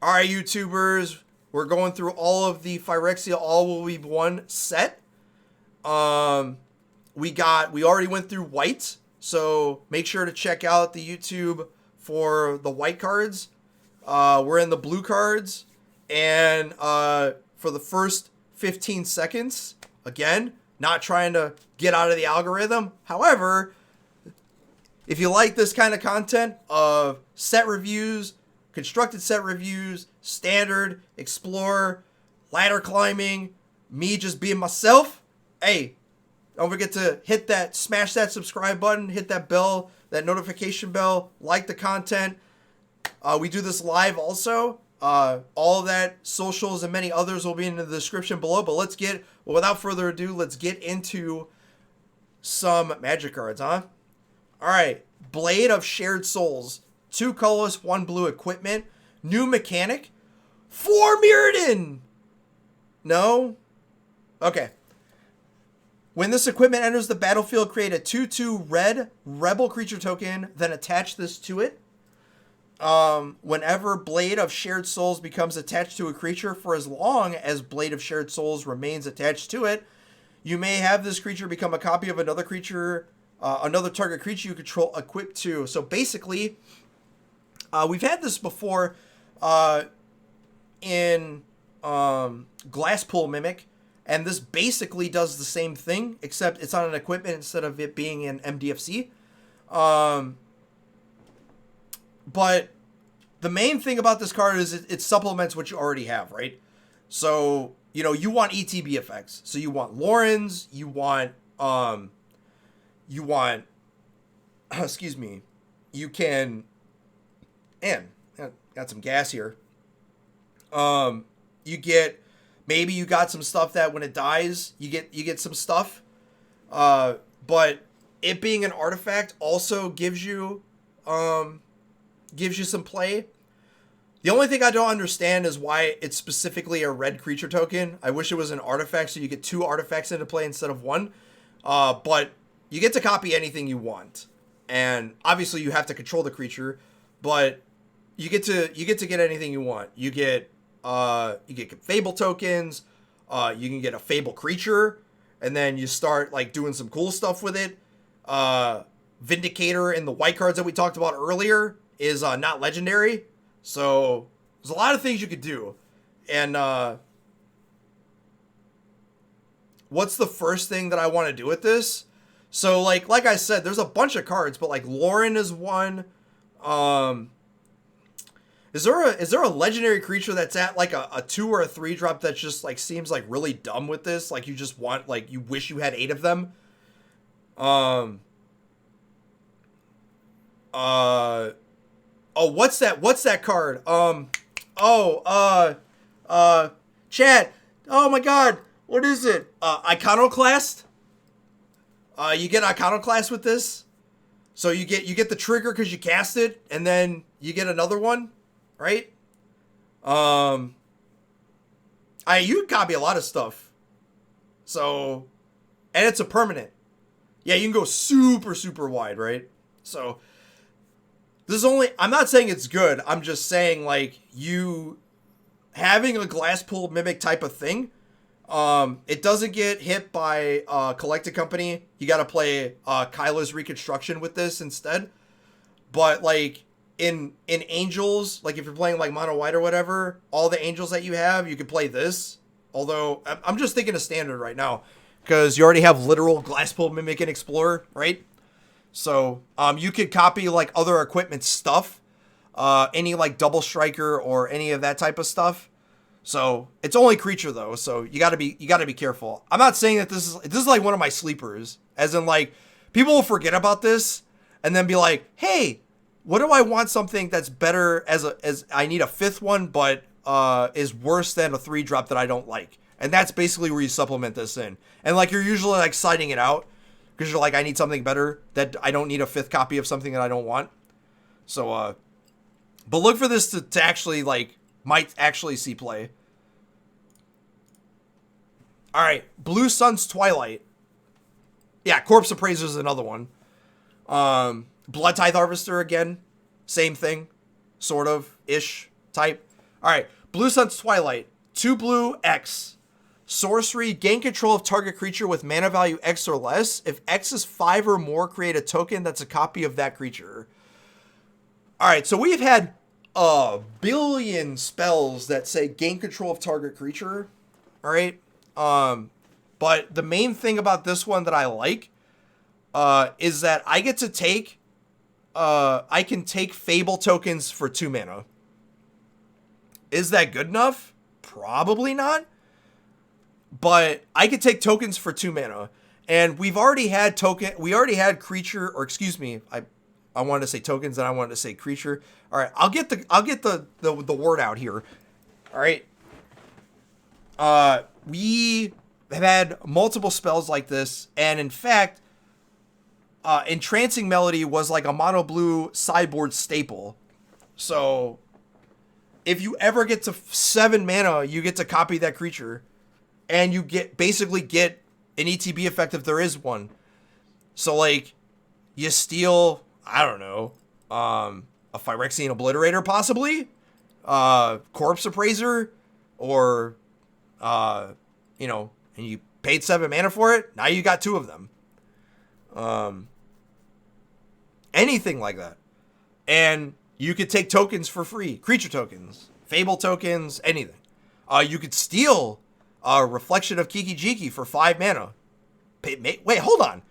All right, YouTubers, we're going through all of the Phyrexia All Will We've Won set. We already went through white, so make sure to check out the YouTube for the white cards. We're in the blue cards, and for the first 15 seconds, again, not trying to get out of the algorithm. However, if you like this kind of content of set reviews, constructed set reviews, standard, explorer, ladder climbing, me just being myself, hey, don't forget to smash that subscribe button, hit that bell, that notification bell, like the content. We do this live also. All of that, socials and many others will be in the description below. But without further ado, let's get into some magic cards, huh? All right, Blade of Shared Souls, 2 colorless, 1 blue equipment, new mechanic, 4 Mirrodin. No? Okay. When this equipment enters the battlefield, create a 2/2 red rebel creature token, then attach this to it. Whenever Blade of Shared Souls becomes attached to a creature for as long as Blade of Shared Souls remains attached to it, you may have this creature become a copy of another creature, another target creature you control equipped to. So basically, we've had this before in Glasspool Mimic, and this basically does the same thing, except it's on an equipment instead of it being in MDFC. But the main thing about this card is it supplements what you already have, right? So, you want ETB effects. So you want Lorens, you want, excuse me, you can, and got some gas here. Maybe you got some stuff that when it dies, you get some stuff. But it being an artifact also gives you some play. The only thing I don't understand is why it's specifically a red creature token. I wish it was an artifact so you get 2 artifacts into play instead of 1. But you get to copy anything you want. And obviously you have to control the creature, but you get to get anything you want. You get Fable tokens, you can get a Fable creature, and then you start like doing some cool stuff with it. Vindicator in the white cards that we talked about earlier is not legendary, so there's a lot of things you could do. And what's the first thing that I want to do with this? So like I said, there's a bunch of cards, but like Lauren is one. Is there a legendary creature that's at like a 2 or a 3 drop that just like seems like really dumb with this? Like you just want, like, you wish you had 8 of them. Oh, what's that card? Chat. Oh my god, what is it? Iconoclast. You get Iconoclast with this. So you get the trigger because you cast it, and then you get another one, right? You can copy a lot of stuff. So, and it's a permanent. Yeah, you can go super, super wide, right? So, I'm not saying it's good. I'm just saying, like, you having a Glasspool Mimic type of thing, it doesn't get hit by Collected Company. You got to play Kyla's Reconstruction with this instead. But, like, in Angels, like, if you're playing, like, Mono White or whatever, all the Angels that you have, you could play this. Although, I'm just thinking of Standard right now, because you already have literal Glasspool Mimic and Explorer, right? So, you could copy, like, other equipment stuff, any, like, Double Striker or any of that type of stuff. So, it's only creature, though, so you gotta be careful. I'm not saying that this is, like, one of my sleepers, as in, like, people will forget about this, and then be like, hey, what do I want something that's better as I need a 5th one, but, is worse than a 3 drop that I don't like. And that's basically where you supplement this in. And, like, you're usually, like, citing it out, because you're like, I need something better, that I don't need a 5th copy of something that I don't want. So, but look for this to actually, like, might actually see play. Alright, Blue Sun's Twilight. Yeah, Corpse Appraiser is another one. Blood Tithe Harvester again. Same thing. Sort of. Ish. Type. All right, Blue Sun's Twilight, 2 blue X. Sorcery, gain control of target creature with mana value X or less. If X is 5 or more, create a token that's a copy of that creature. All right, so we've had a billion spells that say gain control of target creature. All right, but the main thing about this one that I like is that I get to take, I can take Fable tokens for 2 mana. Is that good enough? Probably not. But I could take tokens for 2 mana. And we've already had creature, or excuse me, I wanted to say tokens and I wanted to say creature. All right, I'll get the word out here. All right. We have had multiple spells like this, and in fact, Entrancing Melody was like a mono blue sideboard staple. So if you ever get to 7 mana, you get to copy that creature, and you basically get an ETB effect if there is one. So like, you steal, I don't know, a Phyrexian Obliterator possibly, Corpse Appraiser, or you know, and you paid 7 mana for it. Now you got 2 of them. Anything like that, and you could take tokens for free, creature tokens, Fable tokens, anything. You could steal a Reflection of Kiki Jiki for 5 mana. Wait, hold on.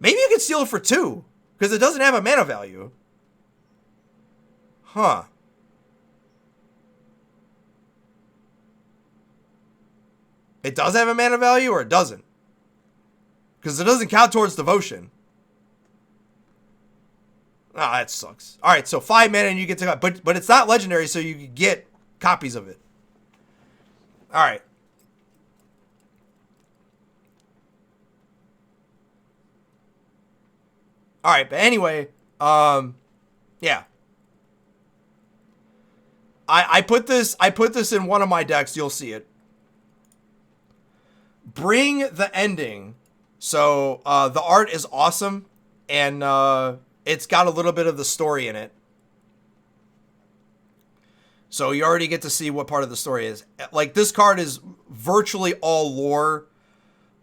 Maybe you could steal it for 2, because it doesn't have a mana value. Huh. It does have a mana value, or it doesn't? Because it doesn't count towards devotion. Oh, that sucks. All right, so 5 mana and you get to, but it's not legendary, so you can get copies of it. All right. All right, but anyway, yeah. I put this in one of my decks. You'll see it. Bring the Ending. So the art is awesome, and it's got a little bit of the story in it. So you already get to see what part of the story is. Like, this card is virtually all lore,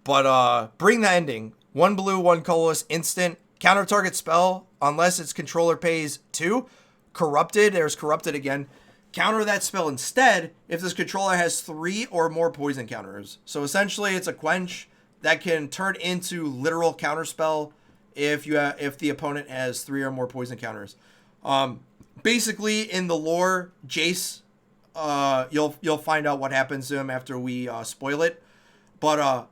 but Bring the Ending. 1 blue, 1 colorless, instant. Counter target spell unless its controller pays 2. Corrupted. There's Corrupted again. Counter that spell instead if this controller has 3 or more poison counters. So essentially, it's a quench that can turn into literal counterspell if the opponent has 3 or more poison counters. Basically, in the lore, Jace, you'll find out what happens to him after we spoil it. But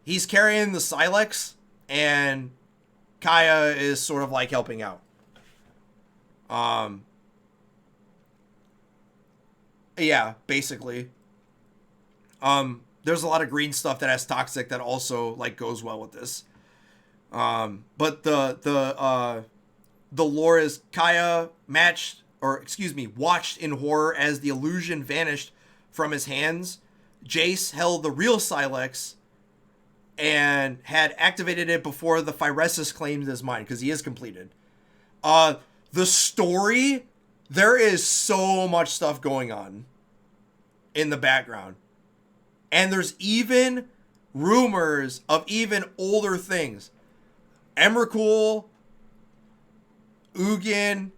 he's carrying the Sylex, and Kaya is sort of like helping out. Yeah, basically. There's a lot of green stuff that has toxic that also like goes well with this. But the lore is Kaya watched in horror as the illusion vanished from his hands. Jace held the real Sylex and had activated it before the Phyresis claimed his mind, because he is completed. The story, there is so much stuff going on in the background. And there's even rumors of even older things. Emrakul, Ugin,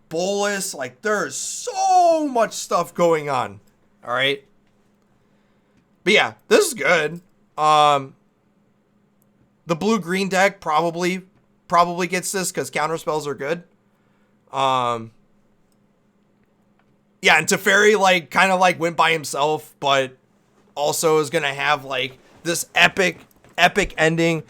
Bolus, like, there's so much stuff going on. All right. But yeah, this is good. The blue-green deck probably gets this because counterspells are good. Yeah, and Teferi, like, kind of, like, went by himself, but also is going to have, like, this epic ending.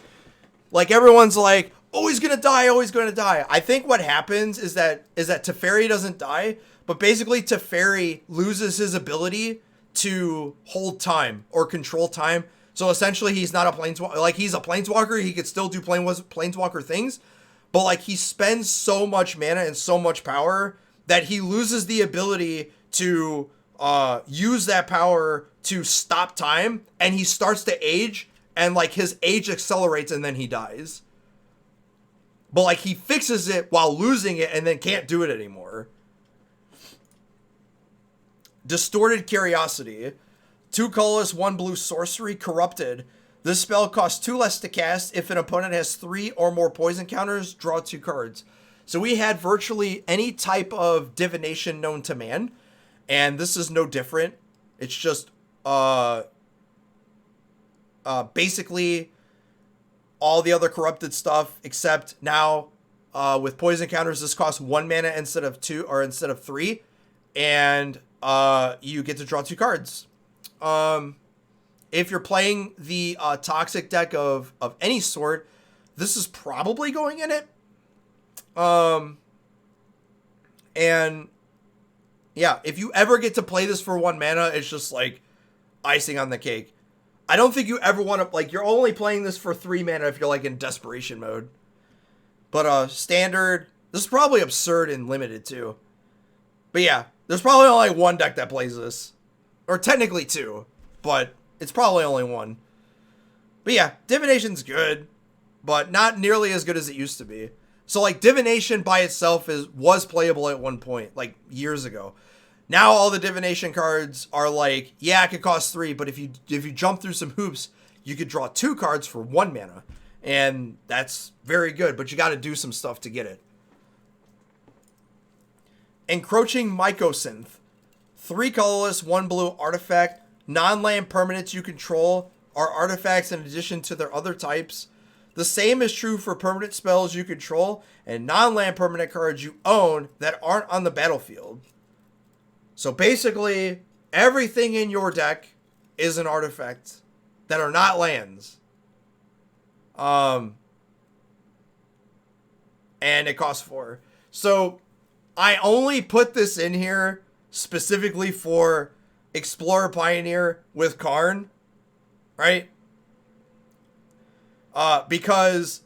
Like, everyone's like, oh, he's going to die, oh, he's going to die. I think what happens is that Teferi doesn't die, but basically Teferi loses his ability to hold time or control time. So essentially, he's not a planeswalker. Like, he's a planeswalker. He could still do planeswalker things. But, like, he spends so much mana and so much power that he loses the ability to use that power to stop time. And he starts to age. And, like, his age accelerates and then he dies. But, like, he fixes it while losing it and then can't do it anymore. Distorted Curiosity. 2 colorless, 1 blue sorcery, Corrupted. This spell costs 2 less to cast. If an opponent has 3 or more poison counters, draw 2 cards. So we had virtually any type of divination known to man, and this is no different. It's just basically all the other corrupted stuff, except now with poison counters, this costs 1 mana instead of 2 or instead of 3, and you get to draw 2 cards. If you're playing the toxic deck of any sort, this is probably going in it. And yeah, if you ever get to play this for 1 mana, it's just like icing on the cake. I don't think you ever want to, like, you're only playing this for 3 mana if you're like in desperation mode. But standard, this is probably absurd and limited too. But yeah, there's probably only 1 deck that plays this. Or technically 2, but it's probably only 1. But yeah, Divination's good, but not nearly as good as it used to be. So like Divination by itself was playable at one point, like years ago. Now all the Divination cards are like, yeah, it could cost 3, but if you jump through some hoops, you could draw 2 cards for 1 mana. And that's very good, but you got to do some stuff to get it. Encroaching Mycosynth. 3 colorless, 1 blue artifact. Non-land permanents you control are artifacts in addition to their other types. The same is true for permanent spells you control and non-land permanent cards you own that aren't on the battlefield. So basically, everything in your deck is an artifact that are not lands. And it costs 4. So I only put this in here specifically for Explorer Pioneer with Karn, right? Because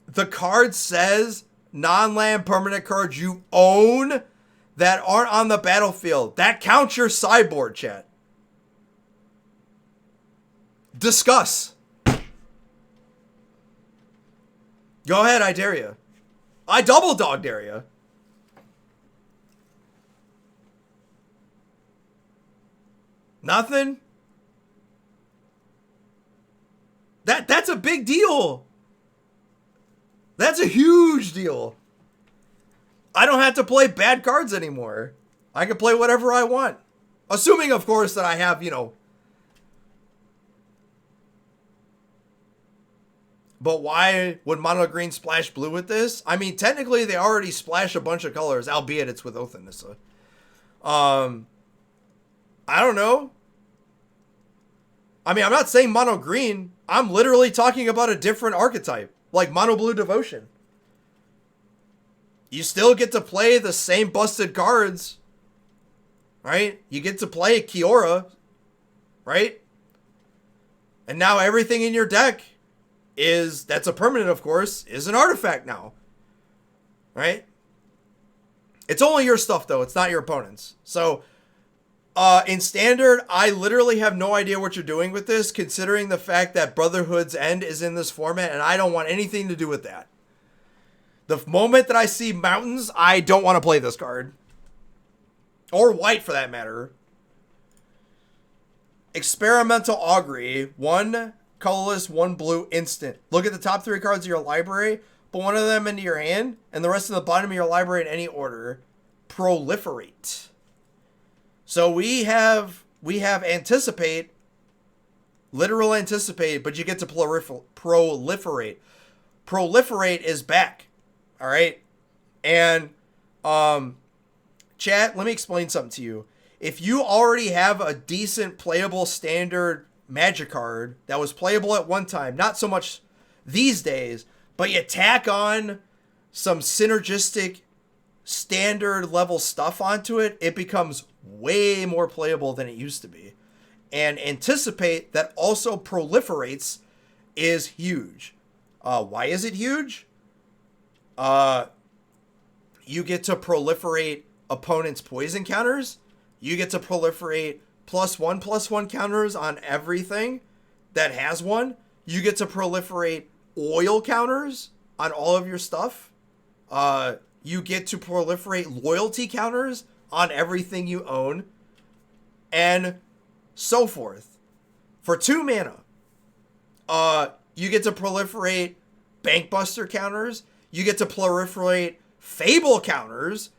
the card says non-land permanent cards you own that aren't on the battlefield. That counts your sideboard, chat. Discuss. Go ahead, I dare you. I double dog dare you. Nothing? That's a big deal. That's a huge deal. I don't have to play bad cards anymore. I can play whatever I want. Assuming, of course, that I have, you know. But why would mono green splash blue with this? I mean, technically, they already splash a bunch of colors, albeit it's with Oath and Nissa. I don't know. I mean, I'm not saying mono green. I'm literally talking about a different archetype, like mono blue devotion. You still get to play the same busted cards, right? You get to play Kiora, right? And now everything in your deck that's a permanent, of course, is an artifact now, right? It's only your stuff, though. It's not your opponent's. So, in Standard, I literally have no idea what you're doing with this, considering the fact that Brotherhood's End is in this format, and I don't want anything to do with that. The moment that I see Mountains, I don't want to play this card. Or White, for that matter. Experimental Augury. 1 colorless, 1 blue instant. Look at the top 3 cards of your library, put one of them into your hand, and the rest in the bottom of your library in any order. Proliferate. So we have anticipate, literal anticipate, but you get to proliferate. Proliferate is back. All right. And chat, let me explain something to you. If you already have a decent playable standard Magic card that was playable at one time, not so much these days, but you tack on some synergistic standard level stuff onto it, it becomes way more playable than it used to be. And anticipate that also proliferates is huge. Why is it huge? You get to proliferate opponents' poison counters. You get to proliferate +1/+1 counters on everything that has one. You get to proliferate oil counters on all of your stuff. you get to proliferate loyalty counters on everything you own, and so forth. For 2 mana, you get to proliferate Bankbuster counters. You get to proliferate Fable counters.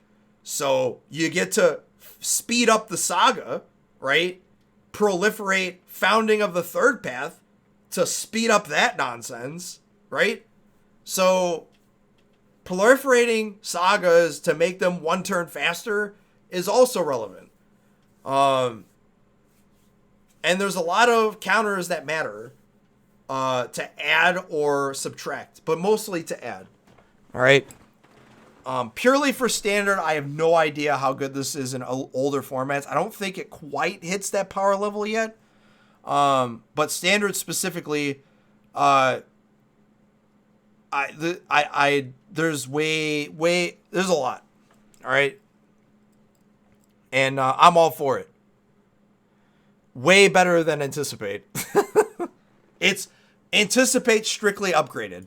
So you get to speed up the saga, right? Proliferate Founding of the Third Path to speed up that nonsense, right? So proliferating sagas to make them 1 turn faster is also relevant. And there's a lot of counters that matter to add or subtract, but mostly to add. All right. Purely for standard, I have no idea how good this is in older formats. I don't think it quite hits that power level yet. But standard specifically, there's there's a lot. All right. And I'm all for it. Way better than Anticipate. It's Anticipate strictly upgraded.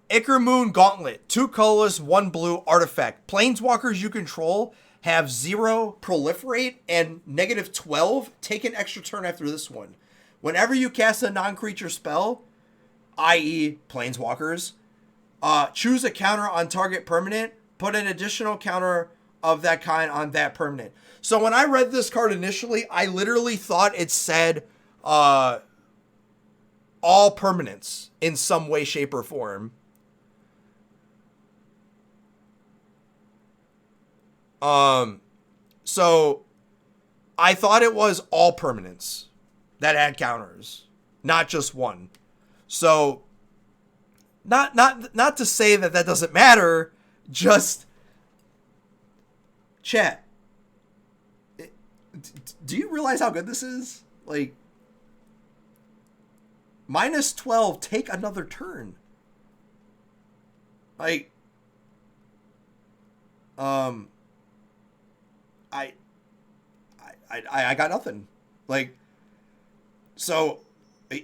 Ikarumoon Gauntlet, 2 colorless, 1 blue artifact. Planeswalkers you control have 0 proliferate and -12. Take an extra turn after this one. Whenever you cast a non-creature spell, i.e. Planeswalkers, choose a counter on target permanent, put an additional counter of that kind on that permanent. So when I read this card initially, I literally thought it said all permanents in some way, shape, or form. So I thought it was all permanents that had counters, not just one. So not to say that doesn't matter, just chat. Do you realize how good this is? Like, -12, take another turn. Like, I got nothing. Like, so this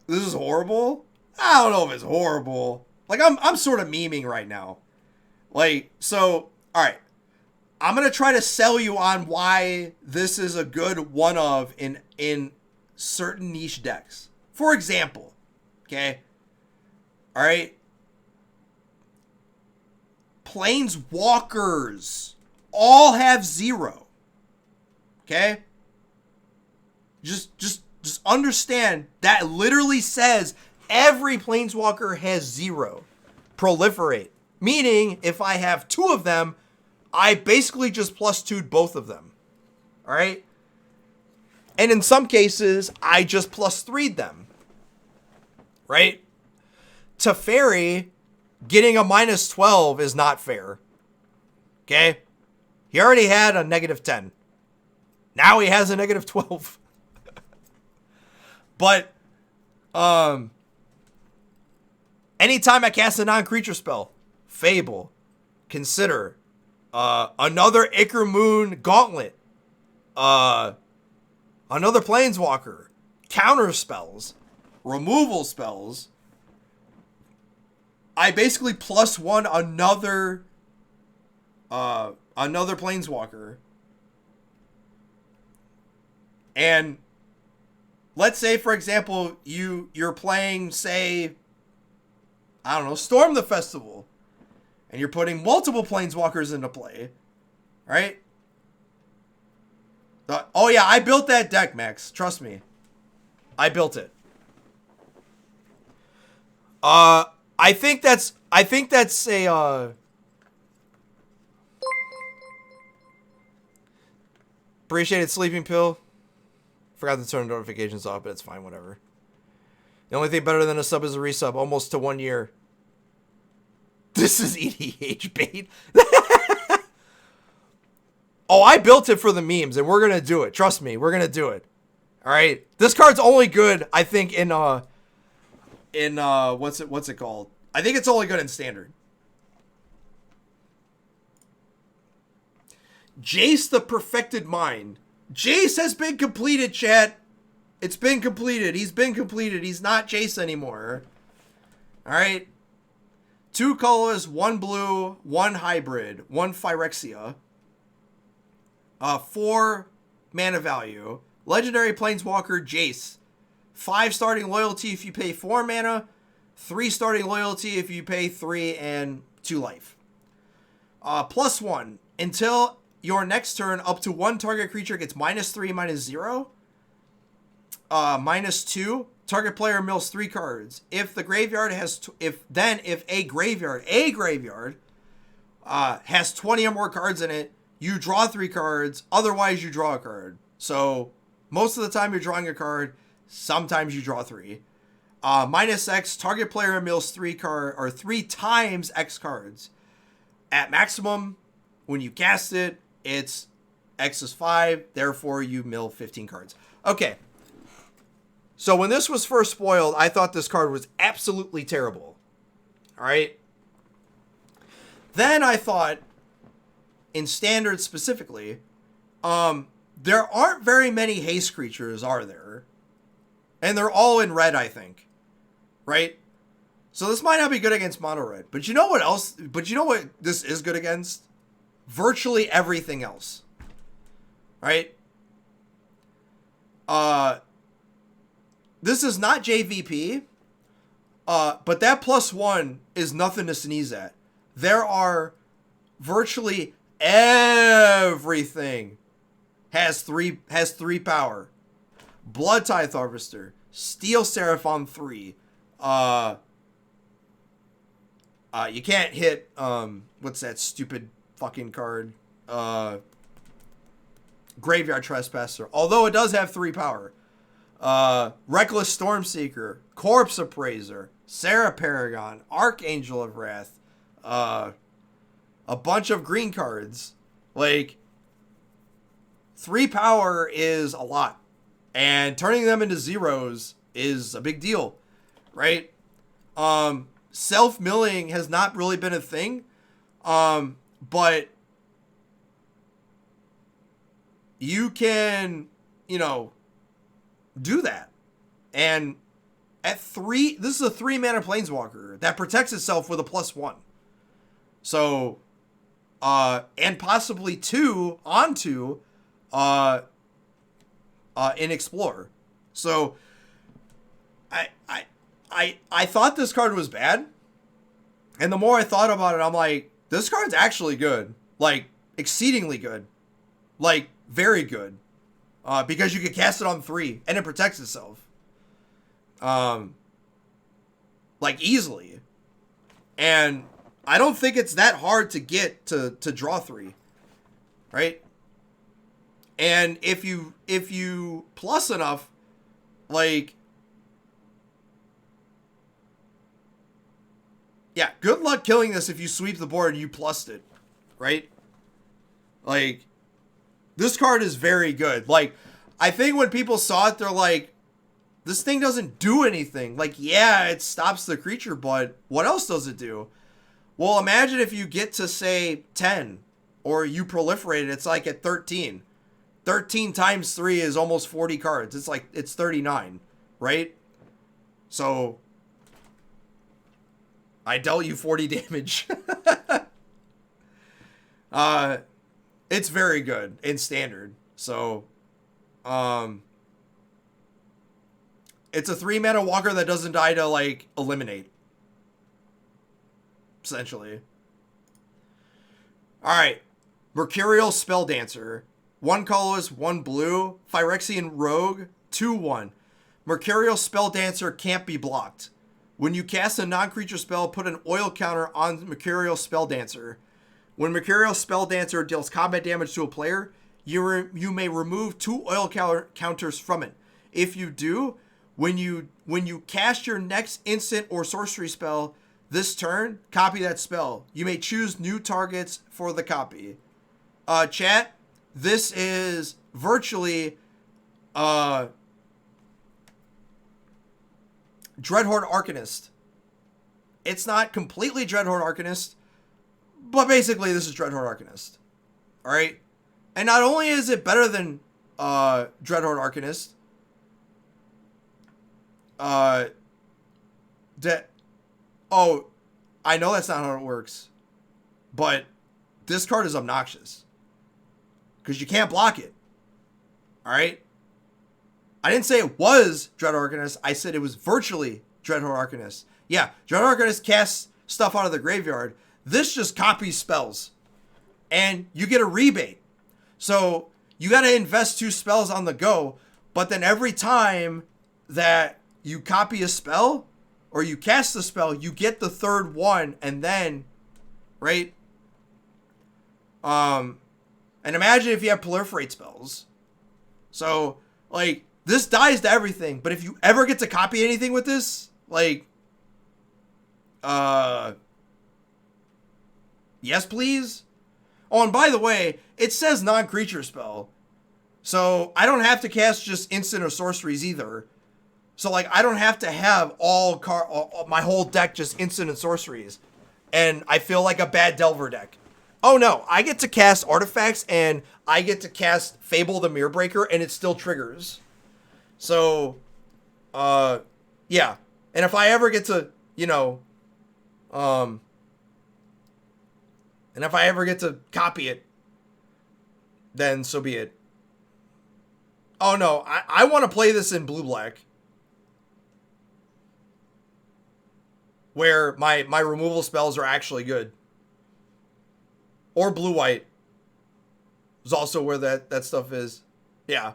is horrible. I don't know if it's horrible. Like, I'm sort of memeing right now. Like, so, all right. I'm going to try to sell you on why this is a good one of in certain niche decks. For example, okay? All right. Planeswalkers all have 0. Okay? Just understand that literally says every Planeswalker has 0. Proliferate. Meaning, if I have 2 of them, I basically just +2'd both of them. All right? And in some cases, I just +3'd them. Right? Teferi getting a -12 is not fair. Okay? He already had a -10. Now he has a -12. But, anytime I cast a non-creature spell, Fable, Consider, another Ikarumoon Gauntlet, another Planeswalker, counter spells, removal spells, I basically +1 another Planeswalker. And let's say, for example, you're playing, say, I don't know, Storm the Festival, and you're putting multiple Planeswalkers into play, right? Oh yeah, I built that deck, Max. Trust me. I built it. I think that's a appreciated sleeping pill. Forgot to turn notifications off, but it's fine, whatever. The only thing better than a sub is a resub, almost to 1 year. This is EDH bait. Oh, I built it for the memes, and we're gonna do it. Trust me, we're gonna do it. All right. This card's only good, I think, in what's it called? I think it's only good in standard. Jace the Perfected Mind. Jace has been completed, chat. It's been completed. He's been completed. He's not Jace anymore. All right. 2 colorless, 1 blue, 1 hybrid, 1 Phyrexia. 4 mana value. Legendary Planeswalker Jace. 5 starting loyalty if you pay 4 mana. 3 starting loyalty if you pay 3 and 2 life. +1. Until your next turn, up to 1 target creature gets -3, -0. -2. Target player mills 3 cards. If the graveyard has, if a graveyard has 20 or more cards in it, you draw 3 cards. Otherwise, you draw a card. So most of the time you're drawing a card. Sometimes you draw 3. -X. Target player mills 3 times X cards. At maximum, when you cast it, it's X is 5. Therefore, you mill 15 cards. Okay. So when this was first spoiled, I thought this card was absolutely terrible. All right. Then I thought, in Standard specifically, there aren't very many haste creatures, are there? And they're all in red, I think. Right? So this might not be good against mono red. But you know what else? But you know what this is good against? Virtually everything else. Right? This is not JVP. But that +1 is nothing to sneeze at. There are virtually everything has 3 power. Blood Tithe Harvester, Steel Seraphon 3. You can't hit what's that stupid fucking card? Graveyard Trespasser. Although it does have 3 power. Reckless Stormseeker, Corpse Appraiser, Sarah Paragon, Archangel of Wrath, a bunch of green cards. Like, 3 power is a lot. And turning them into zeros is a big deal, right? Self-milling has not really been a thing. But you can, do that. And at 3, this is a 3 mana Planeswalker that protects itself with a +1. So, and possibly 2 onto, in Explore. So, I thought this card was bad. And the more I thought about it, I'm like, this card's actually good. Like, exceedingly good. Like, very good. Because you can cast it on 3 and it protects itself. Like, easily. And I don't think it's that hard to get to draw 3. Right? And if you plus enough, like, yeah, good luck killing this if you sweep the board and you plussed it, right? Like, this card is very good. Like, I think when people saw it, they're like, this thing doesn't do anything. Like, yeah, it stops the creature, but what else does it do? Well, imagine if you get to, say, 10, or you proliferate it, it's like at 13. 13 times 3 is almost 40 cards. It's like, it's 39, right? So, I dealt you 40 damage. It's very good in Standard. So, it's a 3 mana walker that doesn't die to, like, eliminate. Essentially. Alright. Mercurial Spelldancer. 1 colorless, 1 blue. Phyrexian Rogue. 2/1. Mercurial Spelldancer can't be blocked. When you cast a non-creature spell, put an oil counter on Mercurial Spelldancer. When Mercurial Spelldancer deals combat damage to a player, you may remove 2 oil counters from it. If you do, when you cast your next instant or sorcery spell this turn, copy that spell. You may choose new targets for the copy. Chat, this is virtually Dreadhorde Arcanist. It's not completely Dreadhorde Arcanist, but basically this is Dreadhorde Arcanist. Alright? And not only is it better than Dreadhorde Arcanist, I know that's not how it works, but this card is obnoxious because you can't block it. All right. I didn't say it was Dreadhorde Arcanist. I said it was virtually Dreadhorde Arcanist. Yeah, Dreadhorde Arcanist casts stuff out of the graveyard. This just copies spells, and you get a rebate. So you got to invest 2 spells on the go, but then every time that you copy a spell or you cast a spell, you get the 3rd one, and then, right? And imagine if you have proliferate spells. So, like, this dies to everything, but if you ever get to copy anything with this, like, yes, please. Oh, and by the way, it says non-creature spell. So I don't have to cast just instant or sorceries either. So, like, I don't have to have my whole deck just instant and sorceries. And I feel like a bad Delver deck. Oh, no. I get to cast artifacts and I get to cast Fable the Mirror Breaker and it still triggers. So, yeah. And if I ever get to, and if I ever get to copy it, then so be it. Oh, no. I want to play this in blue-black, where my removal spells are actually good. Or blue-white is also where that stuff is. Yeah.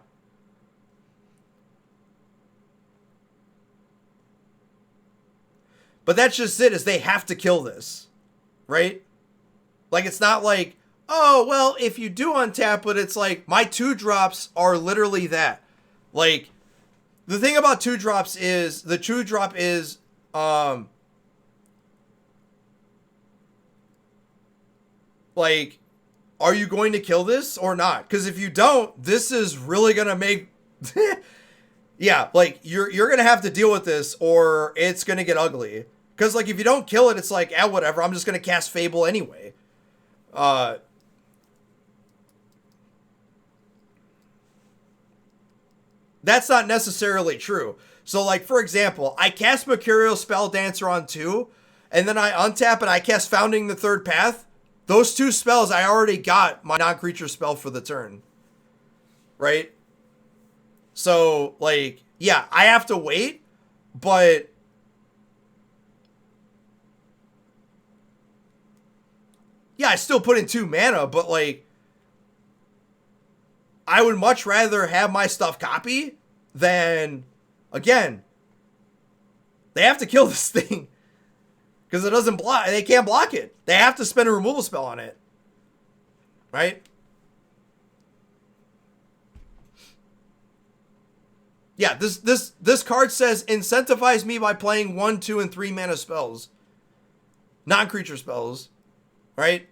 But that's just it, is they have to kill this. Right? Like, it's not like, oh, well, if you do untap, but it's like, my 2-drops are literally that. Like, the thing about 2-drops is, the 2-drop is, like, are you going to kill this or not? Because if you don't, this is really going to make... yeah, like, you're going to have to deal with this or it's going to get ugly. Because, like, if you don't kill it, it's like, whatever, I'm just going to cast Fable anyway. That's not necessarily true. So, like, for example, I cast Mercurial Spell Dancer on 2, and then I untap and I cast Founding the Third Path. Those 2 spells, I already got my non-creature spell for the turn. Right? So, like, yeah, I have to wait, but... yeah, I still put in 2 mana, but, like, I would much rather have my stuff copy than, again, they have to kill this thing. Because it doesn't block, they can't block it. They have to spend a removal spell on it. Right? Yeah, this card says, incentivize me by playing 1, 2, and 3 mana spells. Non-creature spells. Right?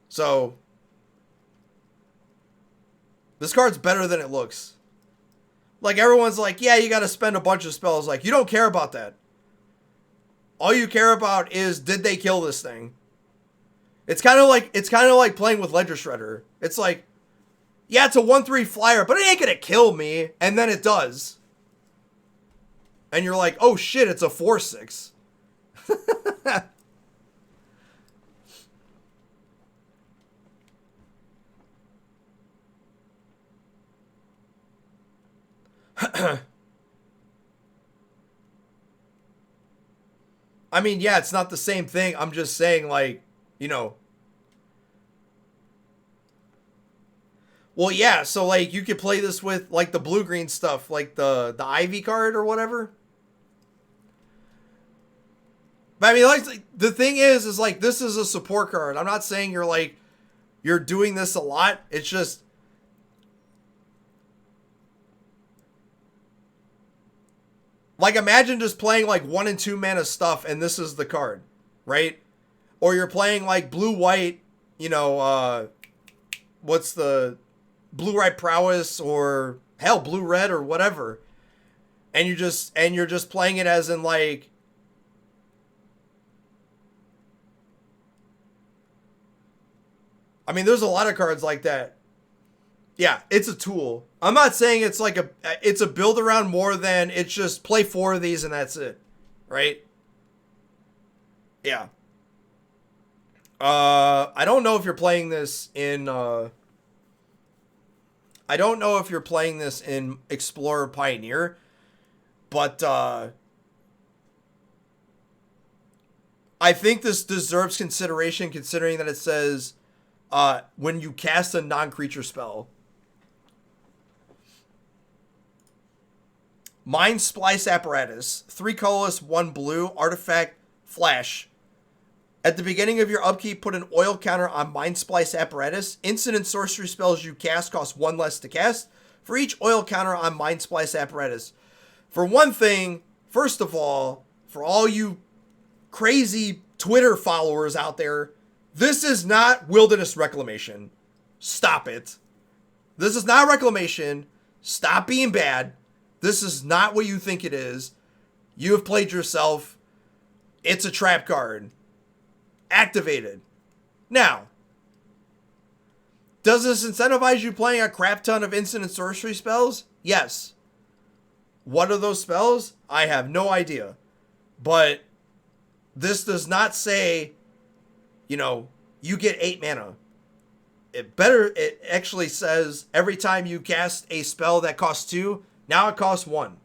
So, this card's better than it looks. Like, everyone's like, yeah, you gotta spend a bunch of spells. Like, you don't care about that. All you care about is, did they kill this thing? It's kind of like playing with Ledger Shredder. It's like, yeah, it's a 1/3 flyer, but it ain't gonna kill me. And then it does. And you're like, oh shit, it's a 4/6. I mean, yeah, it's not the same thing. I'm just saying, like, well, yeah, so, like, you could play this with, like, the blue-green stuff, like the Ivy card or whatever. But, I mean, like, the thing is, like, this is a support card. I'm not saying you're doing this a lot. It's just... like, imagine just playing, like, 1 and 2 mana stuff, and this is the card, right? Or you're playing, like, blue-white, what's the... blue-white prowess, or, hell, blue-red, or whatever. And you're just playing it as in, like... I mean, there's a lot of cards like that. Yeah, it's a tool. I'm not saying it's like it's a build around more than it's just play 4 of these and that's it. Right? Yeah. I don't know if you're playing this in, I don't know if you're playing this in Explorer Pioneer, but, I think this deserves consideration considering that it says, when you cast a non-creature spell. Mind Splice Apparatus. 3 colorless, 1 blue, artifact, flash. At the beginning of your upkeep, put an oil counter on Mind Splice Apparatus. Instant and sorcery spells you cast cost 1 less to cast for each oil counter on Mind Splice Apparatus. For one thing, first of all, for all you crazy Twitter followers out there, this is not Wilderness Reclamation. Stop it. This is not Reclamation. Stop being bad. This is not what you think it is. You have played yourself. It's a trap card. Activated. Now, does this incentivize you playing a crap ton of instant and sorcery spells? Yes. What are those spells? I have no idea. But this does not say, you know, you get 8 mana. It actually says every time you cast a spell that costs 2, now it costs 1.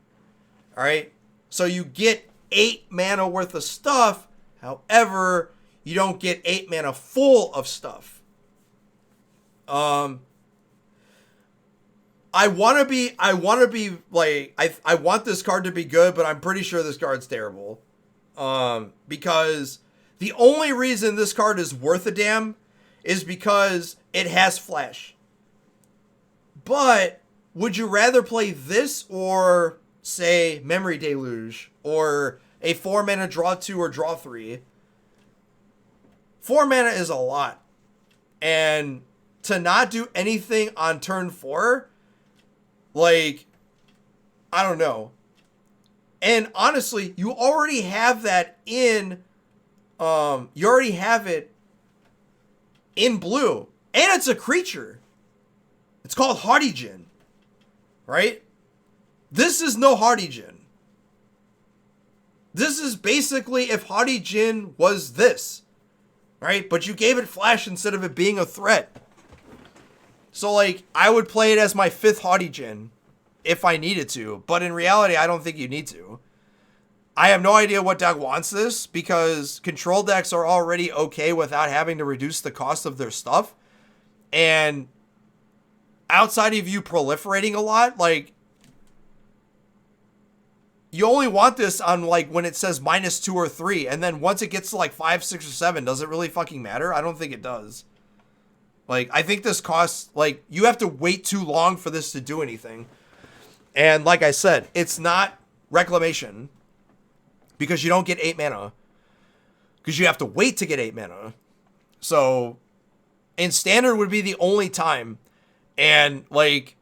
All right? So you get 8 mana worth of stuff. However, you don't get 8 mana full of stuff. I want to be like, I want this card to be good, but I'm pretty sure this card's terrible. Because the only reason this card is worth a damn is because it has flash. But would you rather play this or, say, Memory Deluge or a 4 mana draw 2 or draw 3? 4 mana is a lot. And to not do anything on turn 4, like, I don't know. And honestly, you already have that in, you already have it in blue. And it's a creature. It's called Hardigan. Right? This is no Hardigan. This is basically if Hardigan was this. Right? But you gave it flash instead of it being a threat. So, like, I would play it as my 5th Hardigan if I needed to. But in reality, I don't think you need to. I have no idea what deck wants this because control decks are already okay without having to reduce the cost of their stuff. And outside of you proliferating a lot, like, you only want this on, like, when it says -2 or 3. And then once it gets to, like, 5, 6, or 7, does it really fucking matter? I don't think it does. Like, I think this costs, like, you have to wait too long for this to do anything. And like I said, it's not Reclamation because you don't get 8 mana. Because you have to wait to get 8 mana. So, in Standard would be the only time. And, like,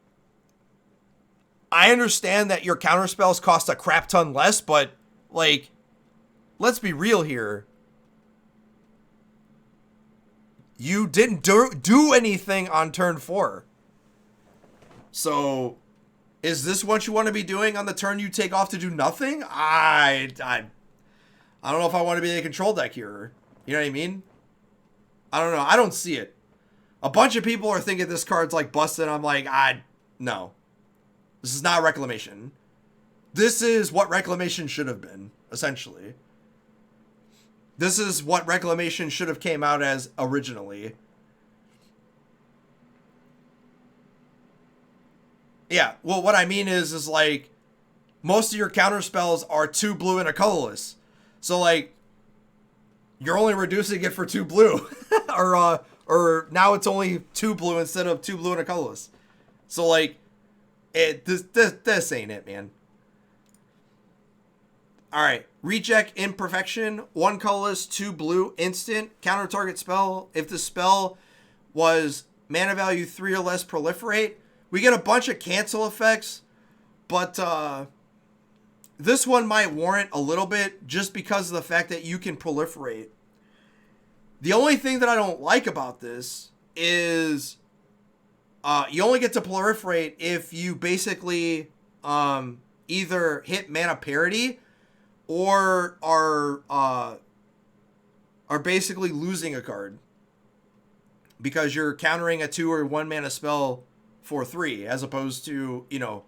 I understand that your counter spells cost a crap ton less, but, like, let's be real here. You didn't do anything on turn 4. So, is this what you want to be doing on the turn you take off to do nothing? I don't know if I want to be in a control deck here. You know what I mean? I don't know. I don't see it. A bunch of people are thinking this card's like busted. I'm like, no. This is not Reclamation. This is what Reclamation should have been, essentially. This is what Reclamation should have came out as originally. Yeah, well, what I mean is like, most of your counter spells are 2 blue and a colorless. So, like, you're only reducing it for 2 blue. or now it's only 2 blue instead of 2 blue and a colorless. So, like, this ain't it, man. Alright, Reject Imperfection, 1 colorless, 2 blue, instant, counter target spell. If the spell was mana value 3 or less, proliferate. We get a bunch of cancel effects, but this one might warrant a little bit just because of the fact that you can proliferate. The only thing that I don't like about this is you only get to proliferate if you basically either hit mana parity or are are basically losing a card because you're countering a 2 or 1 mana spell for 3, as opposed to, you know,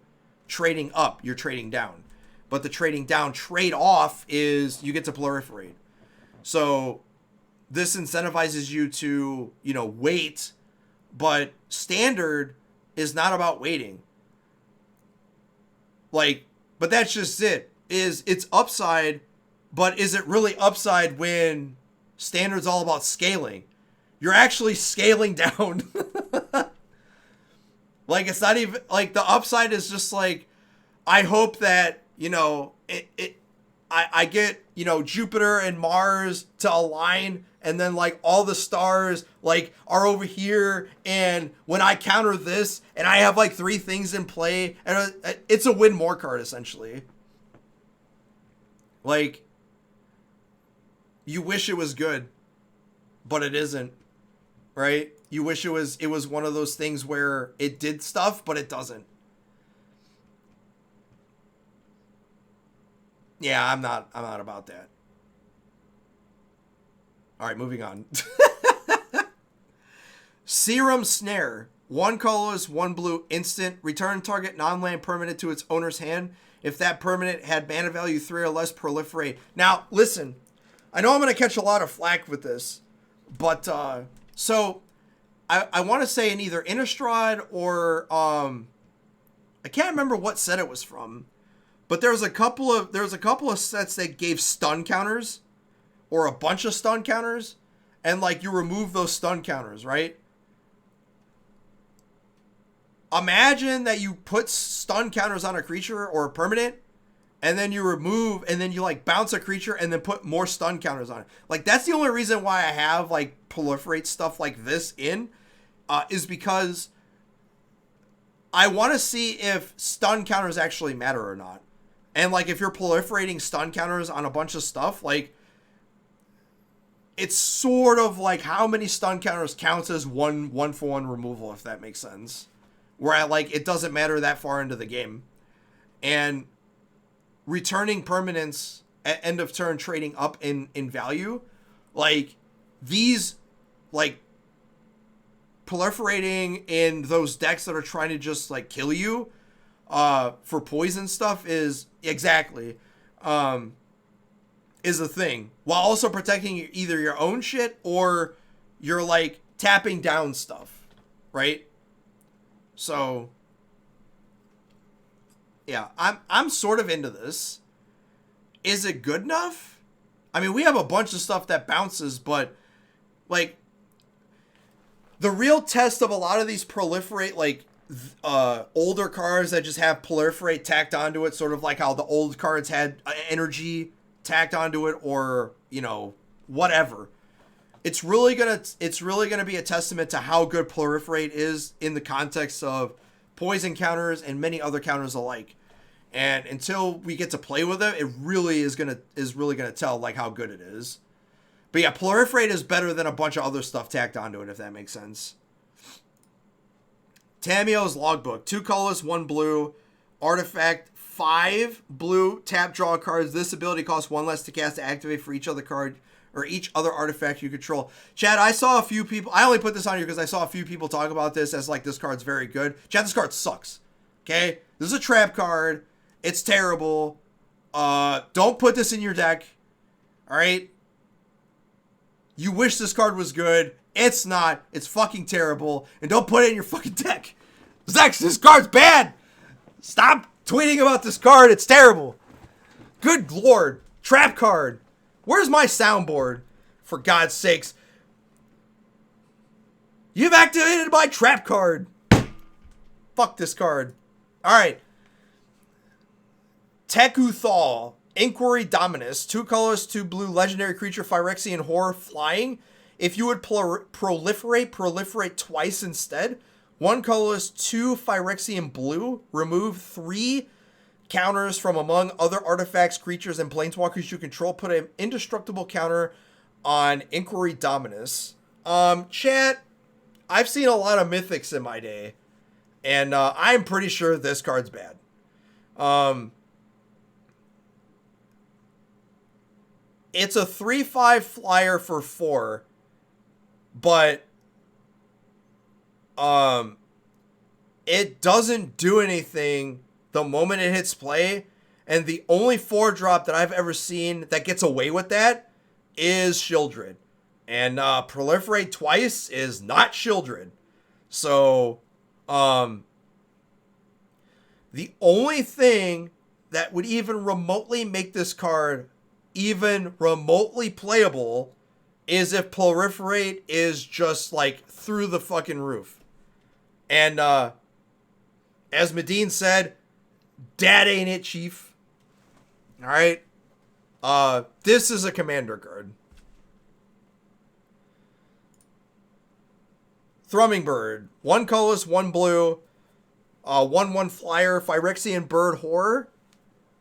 trading up, you're trading down. But the trading down trade-off is you get to proliferate. So this incentivizes you to, you know, wait, but standard is not about waiting. Like, but that's just it. It's upside, but is it really upside when standard's all about scaling? You're actually scaling down. Like, it's not even, like, the upside is just like, I hope that, you know, I get, you know, Jupiter and Mars to align, and then, like, all the stars, like, are over here, and when I counter this, and I have, like, 3 things in play, and it's a win more card, essentially. Like, you wish it was good, but it isn't, right? You wish it was one of those things where it did stuff, but it doesn't. Yeah, I'm not about that. All right, moving on. Serum Snare. 1 colorless, 1 blue, instant. Return target non-land permanent to its owner's hand. If that permanent had mana value 3 or less, proliferate. Now, listen. I know I'm going to catch a lot of flack with this. But, so, I want to say in either Innistrad or, I can't remember what set it was from. But there was a couple of sets that gave stun counters, or a bunch of stun counters, and like you remove those stun counters, right? Imagine that you put stun counters on a creature or a permanent, and then you remove, and then you like bounce a creature and then put more stun counters on it. Like, that's the only reason why I have like proliferate stuff like this in, is because I want to see if stun counters actually matter or not. And, like, if you're proliferating stun counters on a bunch of stuff, like, it's sort of like how many stun counters counts as one for one removal, if that makes sense. Where, like, it doesn't matter that far into the game. And returning permanents at end of turn trading up in value, like, these, like, proliferating in those decks that are trying to just, like, kill you, for poison stuff is exactly is a thing, while also protecting either your own shit or you're like tapping down stuff, right? So yeah, I'm sort of into this. Is it good enough? I mean, we have a bunch of stuff that bounces, but like the real test of a lot of these proliferate, like older cards that just have proliferate tacked onto it, sort of like how the old cards had energy tacked onto it, or, you know, whatever. It's really gonna be a testament to how good proliferate is in the context of poison counters and many other counters alike. And until we get to play with it, it really is gonna tell like how good it is. But yeah, proliferate is better than a bunch of other stuff tacked onto it, if that makes sense. Tamiyo's Logbook. 2 colorless, 1 blue. Artifact, 5 blue. Tap, draw cards. This ability costs 1 less to cast to activate for each other card or each other artifact you control. Chad, I saw a few people. I only put this on here because I saw a few people talk about this as like this card's very good. Chad, this card sucks. Okay? This is a trap card. It's terrible. Don't put this in your deck. Alright? You wish this card was good. It's not. It's fucking terrible. And don't put it in your fucking deck. Zex, this card's bad. Stop tweeting about this card. It's terrible. Good lord. Trap card. Where's my soundboard? For God's sakes. You've activated my trap card. Fuck this card. Alright. Tekuthal. Inquiry Dominus. 2 colors, 2 blue. Legendary creature. Phyrexian Horror. Flying. If you would proliferate twice instead. 1 colorless, 2 Phyrexian blue. Remove 3 counters from among other artifacts, creatures, and planeswalkers you control. Put an indestructible counter on Inquiry Dominus. Chat, I've seen a lot of mythics in my day, and I'm pretty sure this card's bad. 8 It's a 3/5 flyer for 4, but it doesn't do anything the moment it hits play, and the only 4-drop that I've ever seen that gets away with that is Shieldred. And Proliferate twice is not Shieldred. So, the only thing that would even remotely make this card even remotely playable is if Proliferate is just like through the fucking roof. And as Medine said, that ain't it, Chief. All right. This is a commander card. Thrumming Bird. 1 colorless, 1 blue. 1/1 flyer. Phyrexian Bird Horror.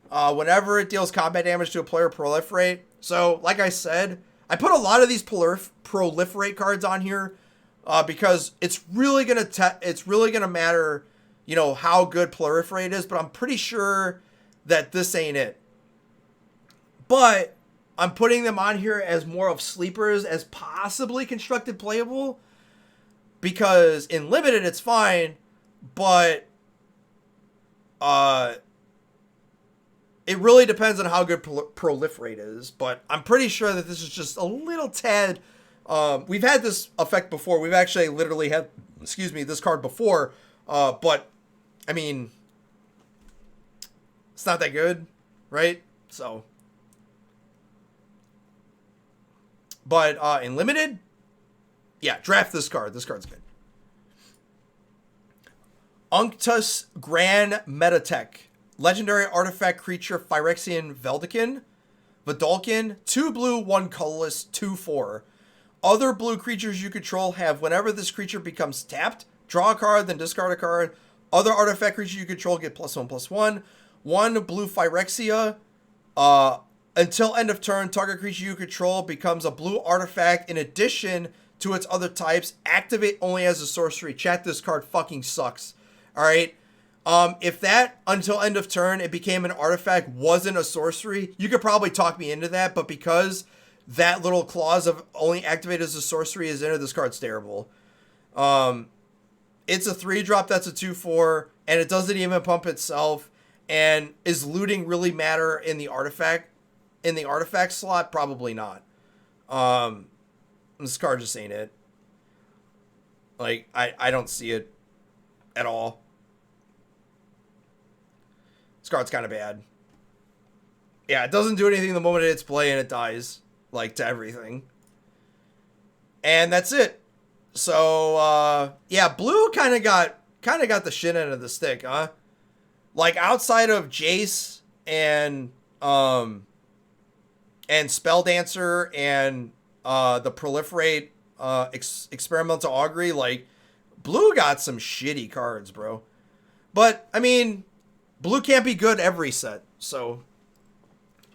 Whenever it deals combat damage to a player, proliferate. So, like I said, I put a lot of these proliferate cards on here because it's really gonna matter, you know, how good proliferate is. But I'm pretty sure that this ain't it. But I'm putting them on here as more of sleepers, as possibly constructed playable, because in limited it's fine, but it really depends on how good proliferate is. But I'm pretty sure that this is just a little tad. We've had this effect before. We've actually literally had, this card before. But I mean, it's not that good, right? So, but in limited, yeah, draft this card. This card's good. Unctus Grand Metatech. Legendary artifact creature Phyrexian Veldikin. Vidalkin. 2 blue, 1 colorless, 2/4. Other blue creatures you control have, whenever this creature becomes tapped, draw a card, then discard a card. Other artifact creatures you control get +1/+1. 1 blue Phyrexia. Until end of turn, target creature you control becomes a blue artifact in addition to its other types. Activate only as a sorcery. Chat, this card fucking sucks. Alright? If that, until end of turn, it became an artifact, wasn't a sorcery, you could probably talk me into that, but because that little clause of only activate as a sorcery is in it, this card's terrible. It's a 3-drop that's a 2/4, and it doesn't even pump itself. And is looting really matter in the artifact slot? Probably not. This card just ain't it. Like, I don't see it at all. This card's kind of bad. Yeah, it doesn't do anything the moment it's play and it dies. Like, to everything. And that's it. So, yeah, blue kind of got the shit end of the stick, huh? Like, outside of Jace and Spell Dancer and the Proliferate Experimental Augury, like, blue got some shitty cards, bro. But, I mean, blue can't be good every set. So,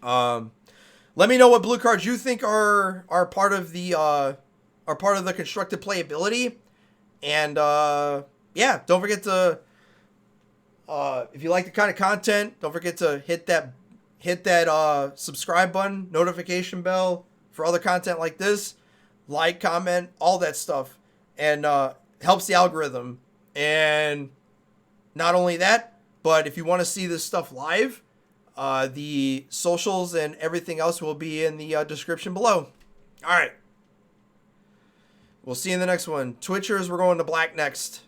let me know what blue cards you think are part of the constructed playability. And yeah, don't forget to if you like the kind of content, don't forget to hit that subscribe button, notification bell for other content like this, like, comment, all that stuff, and helps the algorithm. And not only that, but if you want to see this stuff live, the socials and everything else will be in the description below. All right. We'll see you in the next one. Twitchers, we're going to black next.